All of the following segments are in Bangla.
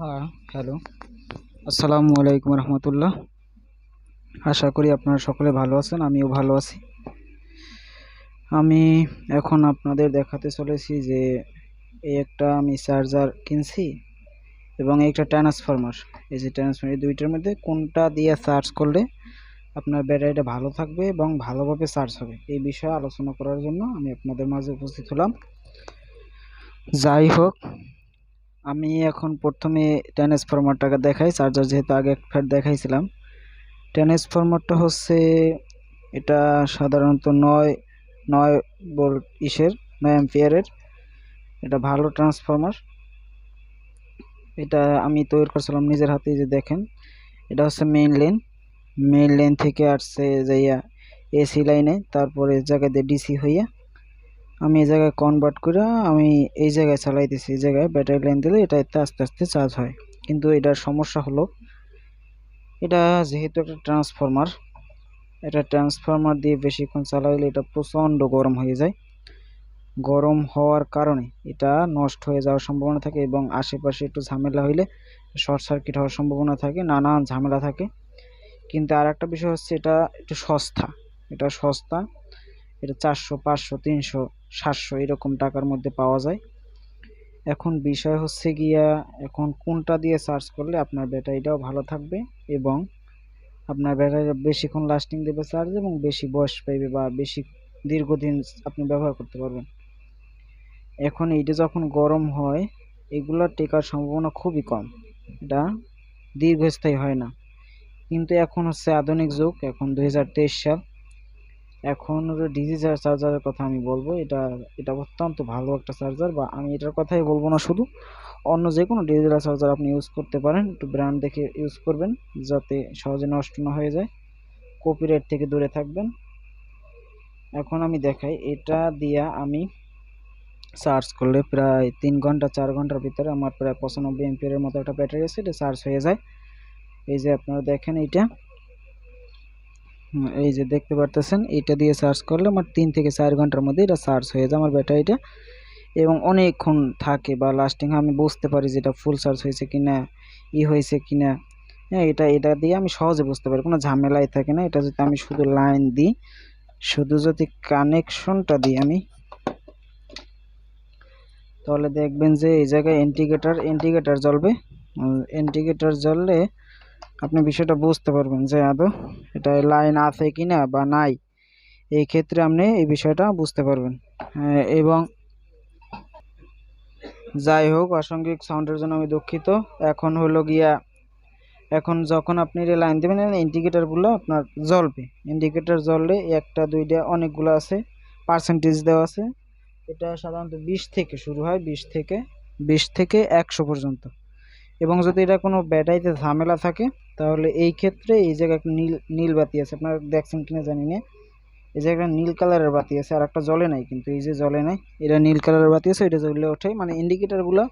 হ্যাঁ, হ্যালো। আসসালামু আলাইকুম রহমতুল্লাহ। আশা করি আপনারা সকলে ভালো আছেন, আমিও ভালো আছি। আমি এখন আপনাদের দেখাতে চলেছি যে এই একটা আমি চার্জার কিনছি এবং একটা ট্রান্সফরমার। এই যে ট্রান্সফরমার, এই দুইটার মধ্যে কোনটা দিয়ে চার্জ করলে আপনার ব্যাটারিটা ভালো থাকবে এবং ভালোভাবে চার্জ হবে, এই বিষয়ে আলোচনা করার জন্য আমি আপনাদের মাঝে উপস্থিত হলাম। যাই হোক, আমি এখন প্রথমে ট্রান্সফরমারটাকে দেখাই। চার্জার যেহেতু আগে এক ফ্যাট দেখাইছিলাম, ট্রান্সফরমারটা হচ্ছে এটা সাধারণত নয় ভোল্ট 9 অ্যাম্পিয়ারের। এটা ভালো ট্রান্সফরমার। এটা আমি তৈরি করছিলাম নিজের হাতে। যে দেখেন, এটা হচ্ছে মেইন লাইন থেকে আসছে যাইয়া এসি লাইনে, তারপরে এই জায়গায় দিয়ে ডিসি হইয়া আমি এই জায়গায় কনভার্ট করে আমি এই জায়গায় চালাইতেছি। এই জায়গায় ব্যাটারি লাইন দিলে এটা আস্তে আস্তে চার্জ হয়। কিন্তু এটার সমস্যা হলো, এটা যেহেতু একটা ট্রান্সফরমার, এটা ট্রান্সফরমার দিয়ে বেশিক্ষণ চালাইলে এটা প্রচণ্ড গরম হয়ে যায়। গরম হওয়ার কারণে এটা নষ্ট হয়ে যাওয়ার সম্ভাবনা থাকে এবং আশেপাশে একটু ঝামেলা হইলে শর্ট সার্কিট হওয়ার সম্ভাবনা থাকে, নানান ঝামেলা থাকে। কিন্তু আর একটা বিষয় হচ্ছে, এটা একটু সস্তা। এটা 400, 500, 300, 700 এরকম টাকার মধ্যে পাওয়া যায়। এখন বিষয় হচ্ছে গিয়া, এখন কোনটা দিয়ে চার্জ করলে আপনার ব্যাটারিটাও ভালো থাকবে এবং আপনার ব্যাটারি বেশিক্ষণ লাস্টিং দেবে চার্জ এবং বেশি বয়স পাইবে বা বেশি দীর্ঘদিন আপনি ব্যবহার করতে পারবেন। এখন এইটা যখন গরম হয়, এগুলোর টেকার সম্ভাবনা খুবই কম, এটা দীর্ঘস্থায়ী হয় না। কিন্তু এখন হচ্ছে আধুনিক যুগ, এখন 2023 সাল। এখন ডিজিটাল চার্জারের কথা আমি বলবো। এটা অত্যন্ত ভালো একটা চার্জার, বা আমি এটার কথাই বলবো না শুধু, অন্য যে কোনো ডিজিটাল চার্জার আপনি ইউজ করতে পারেন। একটু ব্র্যান্ড দেখে ইউজ করবেন যাতে সহজে নষ্ট না হয়ে যায়, কপিরাইট থেকে দূরে থাকবেন। এখন আমি দেখাই, এটা দিয়া আমি চার্জ করলে প্রায় 3 ঘন্টা 4 ঘন্টার ভিতরে আমার প্রায় 95 এমপিয়ারের মতো একটা ব্যাটারি আছে, এটা চার্জ হয়ে যায়। এই যে আপনারা দেখেন, এই যে দেখতে পারতেছেন, এটা দিয়ে চার্জ করলে আমার 3 থেকে 4 ঘন্টার মধ্যে এটা চার্জ হয়ে যায় আমার ব্যাটারিটা, এবং অনেকক্ষণ থাকে বা লাস্টিং আমি বুঝতে পারি যে এটা ফুল চার্জ হয়েছে কিনা, হয়েছে কিনা। হ্যাঁ, এটা দিয়ে আমি সহজে বুঝতে পারি, কোনো ঝামেলাই থাকে না। এটা যদি আমি শুধু লাইন দিই, শুধু যদি কানেকশনটা দিই আমি, তাহলে দেখবেন যে এই জায়গায় ইন্ডিকেটার জ্বলবে। ইন্ডিকেটার জ্বললে আপনি বিষয়টা বুঝতে পারবেন যে আদৌ এটা লাইন আছে কিনা বা নাই। এই ক্ষেত্রে আপনি এই বিষয়টা বুঝতে পারবেন। এবং যাই হোক, অসাংখ্যিক সাউন্ডের জন্য আমি দুঃখিত। এখন হলো গিয়া, এখন যখন আপনি লাইন দেবেন, ইন্ডিকেটারগুলো আপনার জ্বলবে। ইন্ডিকেটার জ্বললে একটা দুইটা অনেকগুলো আছে, পার্সেন্টেজ দেওয়া আছে। এটা সাধারণত 20 থেকে শুরু হয়, 20 থেকে 100 পর্যন্ত। এবং যদি এটা কোনো ব্যাটারিতে ঝামেলা থাকে, তাহলে এই ক্ষেত্রে এই জায়গায় নীল বাতি আছে, আপনারা দেখছেন কিনা জানি না। এই যে একটা নীল কালারের বাতি আছে, আর একটা জ্বলে নাই, কিন্তু এই যে জ্বলে নাই, এটা নীল কালারের বাতি আছে, এটা জ্বলে ওঠে। মানে ইন্ডিকেটারগুলো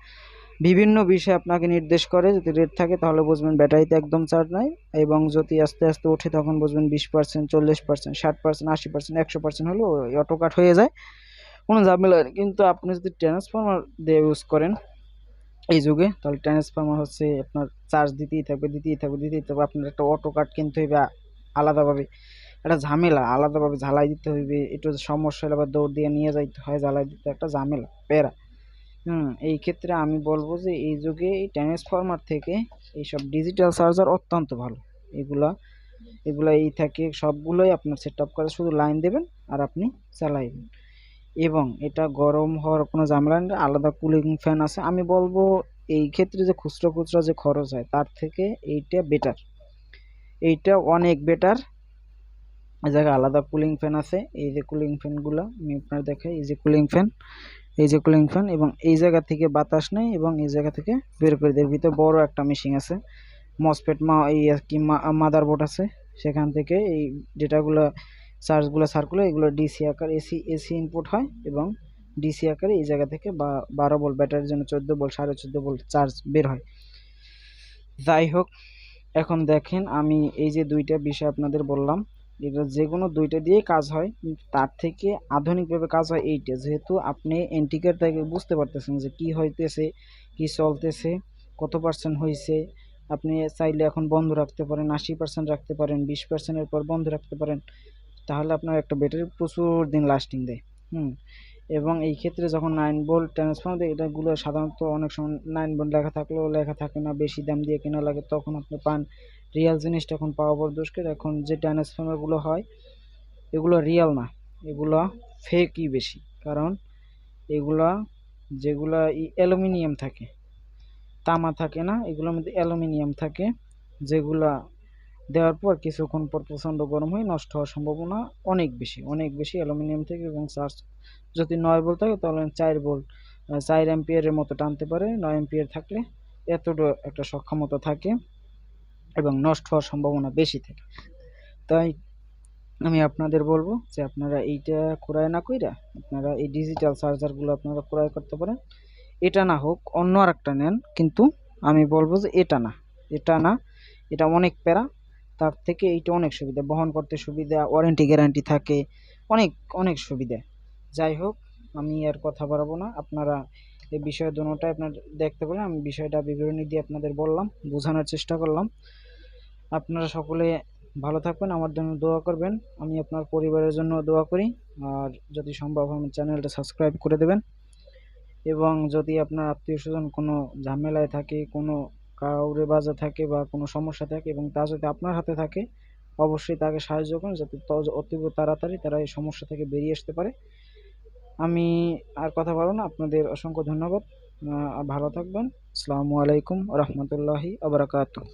বিভিন্ন বিষয়ে আপনাকে নির্দেশ করে। যদি রেড থাকে তাহলে বুঝবেন ব্যাটারিতে একদম চার্জ নাই, এবং যদি আস্তে আস্তে ওঠে তখন বুঝবেন 20%, 40%, 60%, 80%, 100% হলেও অটো কাট হয়ে যায়, কোনো ঝামেলা নেই। কিন্তু আপনি যদি ট্রান্সফরমার দিয়ে ইউজ করেন এই যুগে, তাহলে ট্রান্সফরমার হচ্ছে আপনার চার্জ দিতেই থাকবে। আপনার একটা অটো কাট কিনতে হইবে আলাদাভাবে, একটা ঝামেলা, আলাদাভাবে ঝালাই দিতে হইবে। একটু সমস্যা হলে আবার দৌড় দিয়ে নিয়ে যাইতে হয় ঝালাই দিতে, একটা ঝামেলা প্যারা। এই ক্ষেত্রে আমি বলবো যে এই যুগে এই ট্রান্সফরমার থেকে এইসব ডিজিটাল চার্জার অত্যন্ত ভালো। এগুলা এই থাকে সবগুলোই আপনার সেট আপ করে, শুধু লাইন দেবেন আর আপনি চালাইবেন। এবং এটা গরম হওয়ার কোনো ঝামেলা নেই, আলাদা কুলিং ফ্যান আছে। আমি বলবো এই ক্ষেত্রে যে খুচরা যে খরচ হয় তার থেকে এইটা বেটার, এইটা অনেক বেটার। এই জায়গায় আলাদা কুলিং ফ্যান আছে। এই যে কুলিং ফ্যানগুলো আমি আপনার দেখাই, এই যে কুলিং ফ্যান, এবং এই জায়গা থেকে বাতাস নেই এবং এই জায়গা থেকে বের করে দেয়। ভিতরে বড় একটা মেশিন আছে, মসফেট এই আর কি মাদারবোর্ড আছে, সেখান থেকে এই ডেটাগুলো চার্জগুলো সার্কুলার, এগুলো ডিসি আকার এসি ইনপুট হয় এবং ডিসি আকারে এই জায়গা থেকে 12 ভোল্ট, ব্যাটারির জন্য 14 ভোল্ট, 14.5 ভোল্ট চার্জ বের হয়। যাই হোক, এখন দেখেন, আমি এই যে দুইটা বিষয় আপনাদের বললাম, এটা যে কোনো দুইটা দিয়ে কাজ হয়, কিন্তু তার থেকে আধুনিকভাবে কাজ হয় এইটা। যেহেতু আপনি ইন্ডিকেটর থেকে বুঝতে পারতেছেন যে কি হইতেছে, কি চলতেছে, কত পার্সেন্ট হয়েছে। আপনি চাইলে এখন বন্ধ রাখতে পারেন, 80% রাখতে পারেন, 20%-এর পর বন্ধ রাখতে পারেন, তাহলে আপনার একটা ব্যাটারি প্রচুর দিন লাস্টিং দেয়। এবং এই ক্ষেত্রে যখন 9 ভোল্ট ট্রান্সফর্মার দেয়, এটাগুলো সাধারণত অনেক সময় 9 ভোল্ট লেখা থাকলেও লেখা থাকে না, বেশি দাম দিয়ে কেনা লাগে, তখন আপনি পান রিয়াল জিনিসটা। এখন পাওয়া বড় দুষ্কর। এখন যে ট্রান্সফর্মারগুলো হয় এগুলো রিয়াল না, এগুলো ফেকই বেশি। কারণ এগুলা যেগুলা অ্যালুমিনিয়াম থাকে, তামা থাকে না, এগুলোর মধ্যে অ্যালুমিনিয়াম থাকে, যেগুলা দেওয়ার পর কিছুক্ষণ পর প্রচণ্ড গরম হয়ে নষ্ট হওয়ার সম্ভাবনা অনেক বেশি, অনেক বেশি অ্যালুমিনিয়াম থেকে। এবং চার্জ যদি 9 ভোল্ট থাকে তাহলে 4 ভোল্ট 4 অ্যাম্পিয়ারের মতো টানতে পারে। 9 অ্যাম্পিয়ার থাকলে এতটা একটা সক্ষমতা থাকে এবং নষ্ট হওয়ার সম্ভাবনা বেশি থাকে। তাই আমি আপনাদের বলবো যে আপনারা এইটা ক্রয় না কইরা আপনারা এই ডিজিটাল চার্জারগুলো আপনারা ক্রয় করতে পারেন। এটা না হোক অন্য আরেকটা নেন, কিন্তু আমি বলবো যে এটা না, এটা না, এটা অনেক প্যারা। তার থেকে এইটা অনেক সুবিধা, বহন করতে সুবিধা, ওয়ারেন্টি গ্যারান্টি থাকে, অনেক অনেক সুবিধা। যাই হোক, আমি আর কথা বাড়াবো না, আপনারা এই বিষয়ে দুটোটাই আপনার দেখতে পারেন। আমি বিষয়টা বিবরণী দিয়ে আপনাদের বললাম, বোঝানোর চেষ্টা করলাম। আপনারা সকলে ভালো থাকবেন, আমার জন্য দোয়া করবেন, আমি আপনার পরিবারের জন্য দোয়া করি। আর যদি সম্ভব হয় চ্যানেলটা সাবস্ক্রাইব করে দেবেন। এবং যদি আপনার আত্মীয় স্বজন কোনো ঝামেলায় থাকে, কোনো কাউরে বাজা থাকে বা কোনো সমস্যা থাকে এবং তা যদি আপনার হাতে থাকে, অবশ্যই তাকে সাহায্য করুন, যাতে অতীব তাড়াতাড়ি তারা এই সমস্যা থেকে বেরিয়ে আসতে পারে। আমি আর কথা বলবো না, আপনাদের অসংখ্য ধন্যবাদ। ভালো থাকবেন। আসসালামু আলাইকুম ওয়া রাহমাতুল্লাহি ওয়া বারাকাতুহু।